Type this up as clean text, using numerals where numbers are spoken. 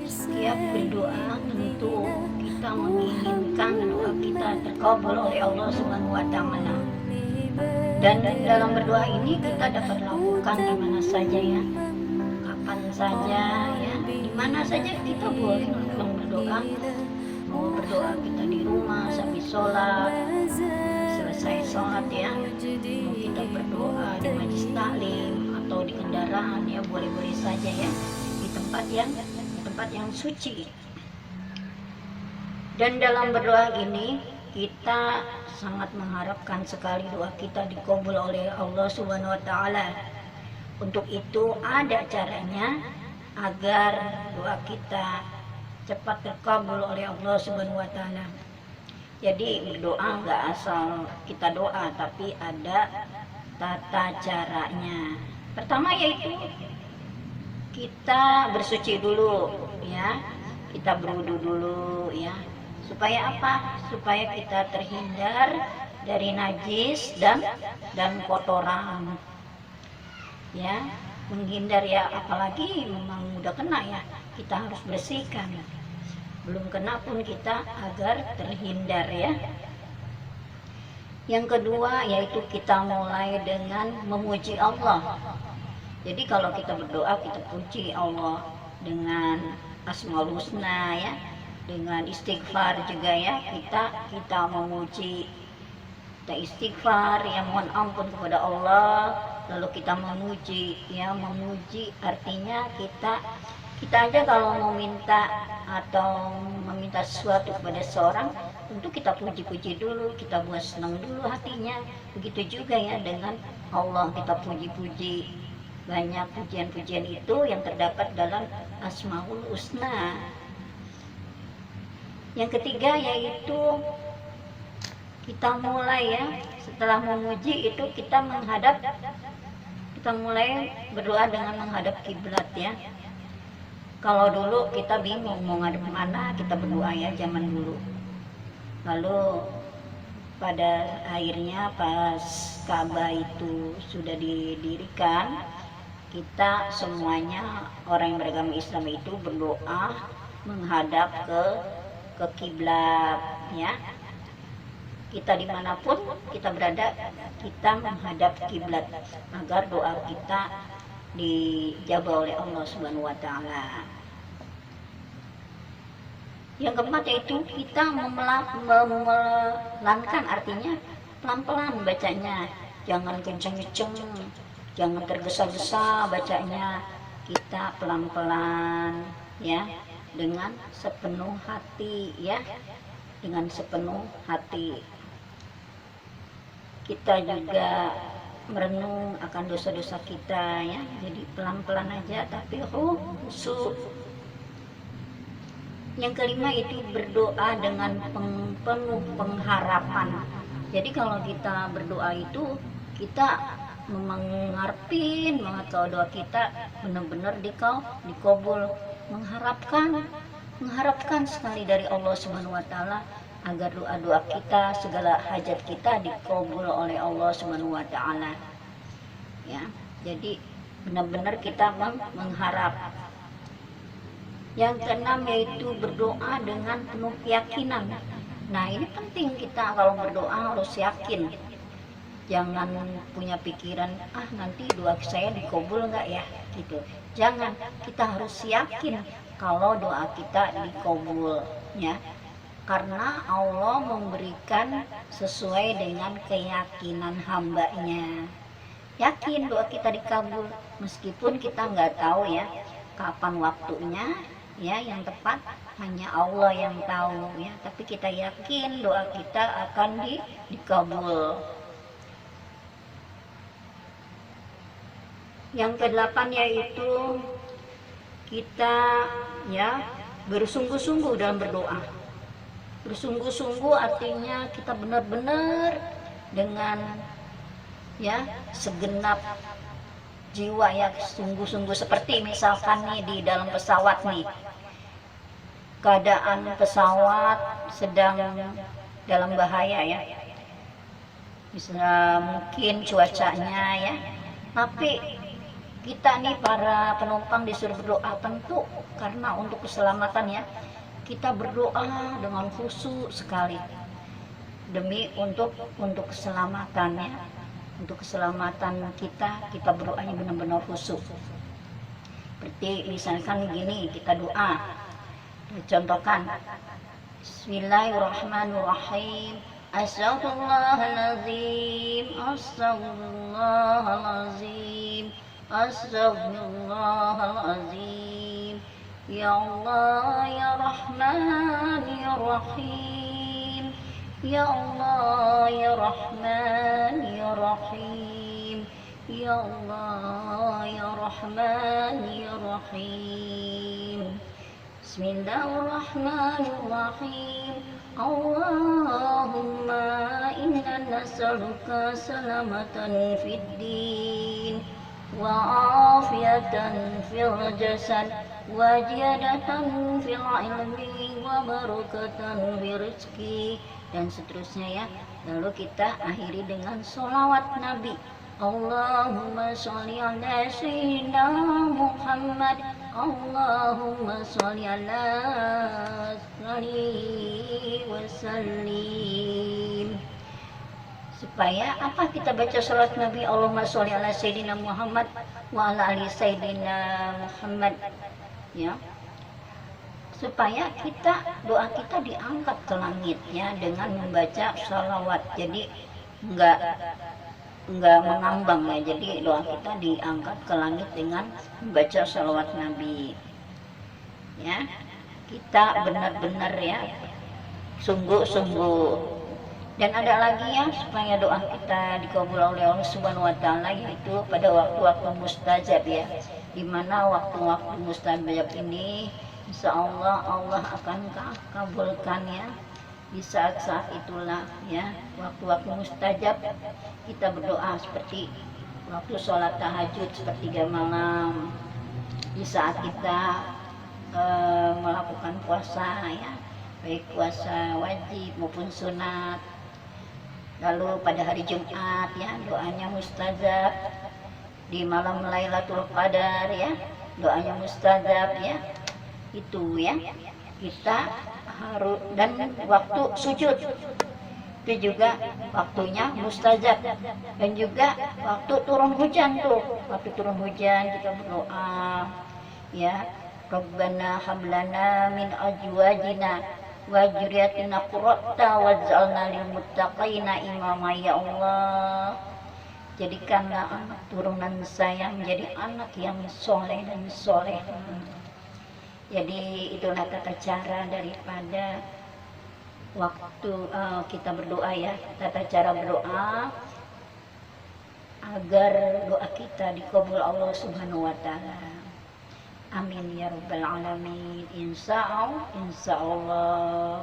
Setiap berdoa tentu kita menginginkan doa kita terkabul oleh Allah Subhanahu wa taala. Dan dalam berdoa ini kita dapat lakukan di mana saja ya. Kapan saja ya, di mana saja kita boleh melakukan berdoa. Mau berdoa kita di rumah sambil sholat, selesai sholat ya, mau kita berdoa di majelis taklim atau di kendaraan ya, boleh-boleh saja ya, di tempat yang suci. Dan dalam berdoa ini kita sangat mengharapkan sekali doa kita dikabul oleh Allah Subhanahu wa taala. Untuk itu ada caranya agar doa kita cepat terkabul oleh Allah Subhanahu wa taala. Jadi berdoa nggak asal kita doa, tapi ada tata caranya. Pertama yaitu kita bersuci dulu ya, kita berwudu dulu ya. Supaya apa? Supaya kita terhindar dari najis dan kotoran ya, menghindar ya, apalagi memang udah kena ya, kita harus bersihkan. Belum kena pun kita agar terhindar ya. Yang kedua yaitu kita mulai dengan memuji Allah. Jadi kalau kita berdoa, kita puji Allah dengan Asmaul Husna ya, dengan istighfar juga ya, kita memuji, kita istighfar ya, mohon ampun kepada Allah, lalu kita memuji ya. Memuji artinya kita aja kalau mau minta atau meminta sesuatu kepada seorang, tentu kita puji-puji dulu, kita buat senang dulu hatinya. Begitu juga ya dengan Allah, kita puji-puji. Banyak pujian-pujian itu yang terdapat dalam Asmaul Husna. Yang ketiga yaitu kita mulai ya, setelah memuji itu kita mulai berdoa dengan menghadap kiblat ya. Kalau dulu kita bingung mau ngadep mana, kita berdoa ya zaman dulu. Lalu pada akhirnya pas Ka'bah itu sudah didirikan, kita semuanya orang yang beragama Islam itu berdoa menghadap ke kiblat ya. Kita dimanapun kita berada, kita menghadap kiblat agar doa kita dijabah oleh Allah Subhanahu wa taala. Yang keempat yaitu kita memelankan, artinya pelan-pelan bacanya, jangan kenceng-kenceng, jangan tergesa-gesa bacanya, kita pelan-pelan ya, dengan sepenuh hati ya, dengan sepenuh hati. Kita juga merenung akan dosa-dosa kita ya, jadi pelan-pelan aja tapi khusyuk. Yang kelima itu berdoa dengan penuh pengharapan. Jadi kalau kita berdoa itu kita mengharapin banget kalau doa kita benar-benar dikabul, mengharapkan sekali dari Allah Subhanahu wa taala agar doa-doa kita, segala hajat kita dikabul oleh Allah Subhanahu wa taala. Ya, jadi benar-benar kita mengharap. Yang keenam yaitu berdoa dengan penuh keyakinan. Nah, ini penting, kita kalau berdoa harus yakin. Jangan punya pikiran, nanti doa saya dikabul enggak ya gitu. Jangan, kita harus yakin kalau doa kita dikabul ya. Karena Allah memberikan sesuai dengan keyakinan hambanya. Yakin doa kita dikabul, meskipun kita nggak tahu ya kapan waktunya ya, yang tepat hanya Allah yang tahu ya. Tapi kita yakin doa kita akan dikabul. Yang kedelapan yaitu kita ya bersungguh-sungguh dalam berdoa. Bersungguh-sungguh artinya kita benar-benar dengan ya segenap jiwa ya, sungguh-sungguh. Seperti misalkan nih di dalam pesawat nih, keadaan pesawat sedang dalam bahaya ya, bisa mungkin cuacanya ya, tapi Kita nih para penumpang disuruh berdoa tentu karena untuk keselamatan ya. Kita berdoa dengan khusyuk sekali demi untuk keselamatan ya. Untuk keselamatan kita berdoanya benar-benar khusyuk. Seperti misalkan gini, kita doa. Contohkan, Bismillahirrahmanirrahim. Astaghfirullahaladzim, astaghfirullahaladzim, astaghfirullahaladzim. Ya Allah, ya Rahman, ya Rahim. Ya Allah, ya Rahman, ya Rahim. Ya Allah, ya Rahman, ya Rahim. Bismillahirrahmanirrahim. Allahumma inna nas'aluka salamatan fid din wa afiyatan fil jasad wa ziyadatan fil ilmi wa barakatan fil rizki, dan seterusnya ya. Lalu kita akhiri dengan sholawat Nabi. Allahumma sholli ala sayyidina Muhammad, Allahumma sholli ala salli wa sallim. Supaya apa kita baca salat Nabi, Allahumma sholli ala sayyidina Muhammad wa ala ali sayyidina Muhammad ya, supaya doa kita diangkat ke langit ya dengan membaca sholawat. Jadi enggak mengambang ya, jadi doa kita diangkat ke langit dengan membaca sholawat Nabi ya. Kita benar-benar ya sungguh-sungguh. Dan ada lagi ya, supaya doa kita dikabul oleh Allah Subhanahu wa taala, yaitu pada waktu-waktu mustajab ya, dimana waktu-waktu mustajab ini insya Allah akan kabulkan ya. Di saat-saat itulah ya, waktu-waktu mustajab kita berdoa, seperti waktu sholat tahajud sepertiga malam, di saat kita melakukan puasa ya, baik puasa wajib maupun sunat. Lalu pada hari Jumat ya, doanya mustajab. Di malam Lailatul Qadar ya, doanya mustajab ya. Itu ya, kita harus. Dan waktu sujud itu juga waktunya mustajab. Dan juga waktu turun hujan tuh, waktu turun hujan kita berdoa ya, Rabbana hablana min azwajina wa dzurriyyatina qurrata waj'alna lil muttaqina imama. Ya Allah, jadikanlah anak turunan saya menjadi anak yang soleh dan soleh. Jadi itulah tata cara daripada waktu kita berdoa ya, tata cara berdoa agar doa kita dikabul Allah Subhanahu wa taala. Amin ya rabbal alamin. Insya Allah.